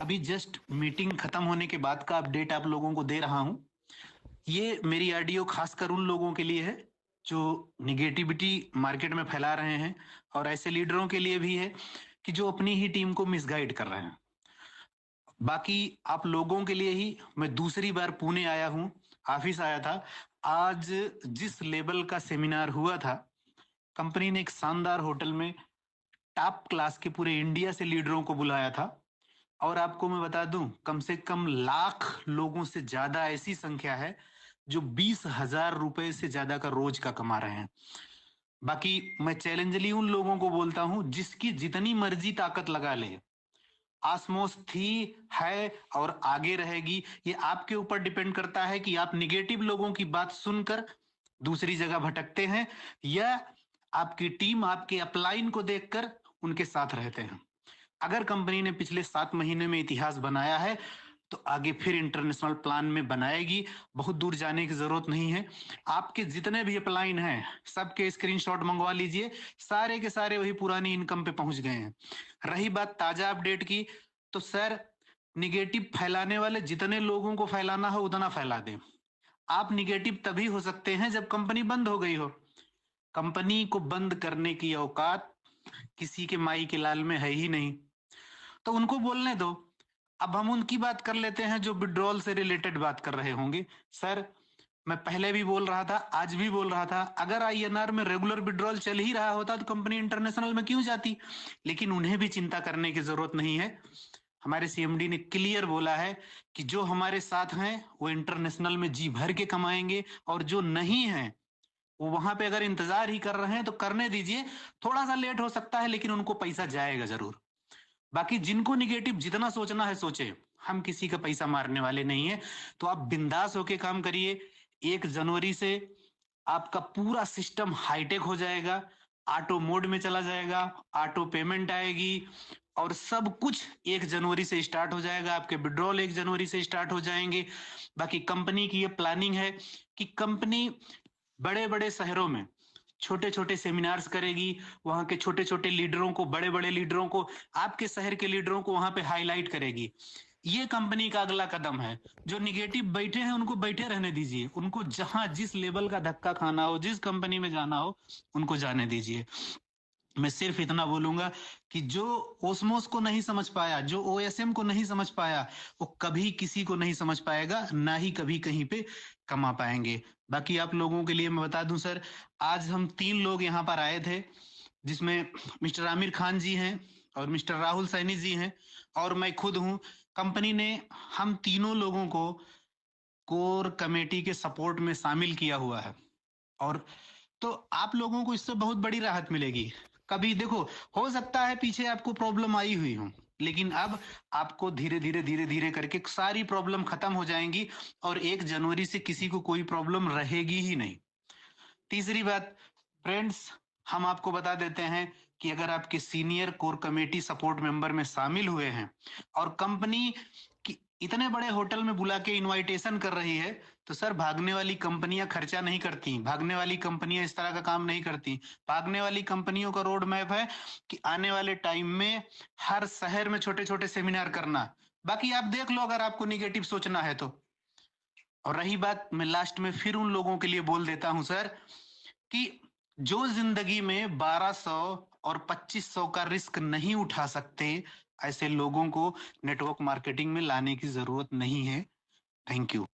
अभी just meeting खत्म होने के बाद का अपडेट आप लोगों को दे रहा हूं। ये मेरी ऑडियो खासकर उन लोगों के लिए है जो निगेटिविटी मार्केट में फैला रहे हैं, और ऐसे लीडरों के लिए भी है कि जो अपनी ही टीम को मिसगाइड कर रहे हैं। बाकी आप लोगों के लिए ही मैं दूसरी बार पुणे आया हूं, ऑफिस आया था। आज जिस लेवल का सेमिनार हुआ था, कंपनी ने एक शानदार होटल में टॉप क्लास के पूरे इंडिया से लीडरों को बुलाया था। और आपको मैं बता दूं, कम से कम लाख लोगों से ज्यादा ऐसी संख्या है जो 20,000 रुपए से ज्यादा का रोज का कमा रहे हैं। बाकी मैं चैलेंजली उन लोगों को बोलता हूं, जिसकी जितनी मर्जी ताकत लगा ले, आसमोस थी, है और आगे रहेगी। ये आपके ऊपर डिपेंड करता है कि आप निगेटिव लोगों की बात सुनकर दूसरी जगह भटकते हैं, या आपकी टीम आपके अपलाइन को देखकर उनके साथ रहते हैं। अगर कंपनी ने पिछले 7 महीने में इतिहास बनाया है, तो आगे फिर इंटरनेशनल प्लान में बनाएगी। बहुत दूर जाने की जरूरत नहीं है। आपके जितने भी अपलाइन हैं, सबके स्क्रीनशॉट मंगवा लीजिए। सारे के सारे वही पुरानी इनकम पे पहुंच गए हैं। रही बात ताजा अपडेट की, तो सर, निगेटिव फैलाने वाले जितने लोगों को फैलाना हो उतना फैला दें। आप निगेटिव तभी हो सकते हैं जब कंपनी बंद हो गई हो। कंपनी को बंद करने की औकात किसी के माई के लाल में है ही नहीं, तो उनको बोलने दो। अब हम उनकी बात कर लेते हैं जो विड्रॉल से रिलेटेड बात कर रहे होंगे। सर, मैं पहले भी बोल रहा था, आज भी बोल रहा था, अगर आईएनआर में रेगुलर विड्रॉल चल ही रहा होता तो कंपनी इंटरनेशनल में क्यों जाती। लेकिन उन्हें भी चिंता करने की जरूरत नहीं है। हमारे सीएमडी ने क्लियर बोला है कि जो हमारे साथ हैं वो इंटरनेशनल में जी भर के कमाएंगे, और जो नहीं है वो वहां पे अगर इंतजार ही कर रहे हैं तो करने दीजिए। थोड़ा सा लेट हो सकता है, लेकिन उनको पैसा जाएगा जरूर। बाकी जिनको निगेटिव जितना सोचना है सोचे, हम किसी का पैसा मारने वाले नहीं है। तो आप बिंदास होके काम करिए। 1 जनवरी से आपका पूरा सिस्टम हाईटेक हो जाएगा, ऑटो मोड में चला जाएगा, ऑटो पेमेंट आएगी, और सब कुछ 1 जनवरी से स्टार्ट हो जाएगा। आपके विड्रॉल 1 जनवरी से स्टार्ट हो जाएंगे। बाकी कंपनी की ये प्लानिंग है कि कंपनी बड़े बड़े शहरों में छोटे छोटे सेमिनार्स करेगी। वहां के छोटे छोटे लीडरों को, बड़े बड़े लीडरों को, आपके शहर के लीडरों को वहां पे हाईलाइट करेगी। ये कंपनी का अगला कदम है। जो निगेटिव बैठे हैं उनको बैठे रहने दीजिए। उनको जहां जिस लेवल का धक्का खाना हो, जिस कंपनी में जाना हो, उनको जाने दीजिए। मैं सिर्फ इतना बोलूंगा कि जो ओस्मोस को नहीं समझ पाया, जो ओएसएम को नहीं समझ पाया, वो कभी किसी को नहीं समझ पाएगा, ना ही कभी कहीं पे कमा पाएंगे। बाकी आप लोगों के लिए मैं बता दूं सर, आज हम 3 लोग यहाँ पर आए थे, जिसमें मिस्टर आमिर खान जी हैं, और मिस्टर राहुल सैनी जी हैं, और मैं खुद हूँ। कंपनी ने हम तीनों लोगों को कोर कमेटी के सपोर्ट में शामिल किया हुआ है। और तो आप लोगों को इससे बहुत बड़ी राहत मिलेगी। कभी देखो, हो सकता है पीछे आपको प्रॉब्लम आई हुई हो, लेकिन अब आपको धीरे धीरे करके सारी प्रॉब्लम खत्म हो जाएंगी, और 1 जनवरी से किसी को कोई प्रॉब्लम रहेगी ही नहीं। तीसरी बात, फ्रेंड्स, हम आपको बता देते हैं कि अगर आपके senior core committee support member में शामिल हुए हैं, और कंपनी की इतने बड़े होटल में बुला के इनवाइटेशन कर रही है, तो सर, भागने वाली कंपनियां खर्चा नहीं करती, भागने वाली कंपनियां इस तरह का काम नहीं करती। भागने वाली कंपनियों का रोड मैप है कि आने वाले टाइम में हर शहर में छोटे छोटे सेमिनार करना। बाकी आप देख लो, अगर आपको निगेटिव सोचना है तो। और रही बात, मैं लास्ट में फिर उन लोगों के लिए बोल देता हूं सर, कि जो जिंदगी में 1200 और 2500 का रिस्क नहीं उठा सकते, ऐसे लोगों को नेटवर्क मार्केटिंग में लाने की जरूरत नहीं है। Thank you.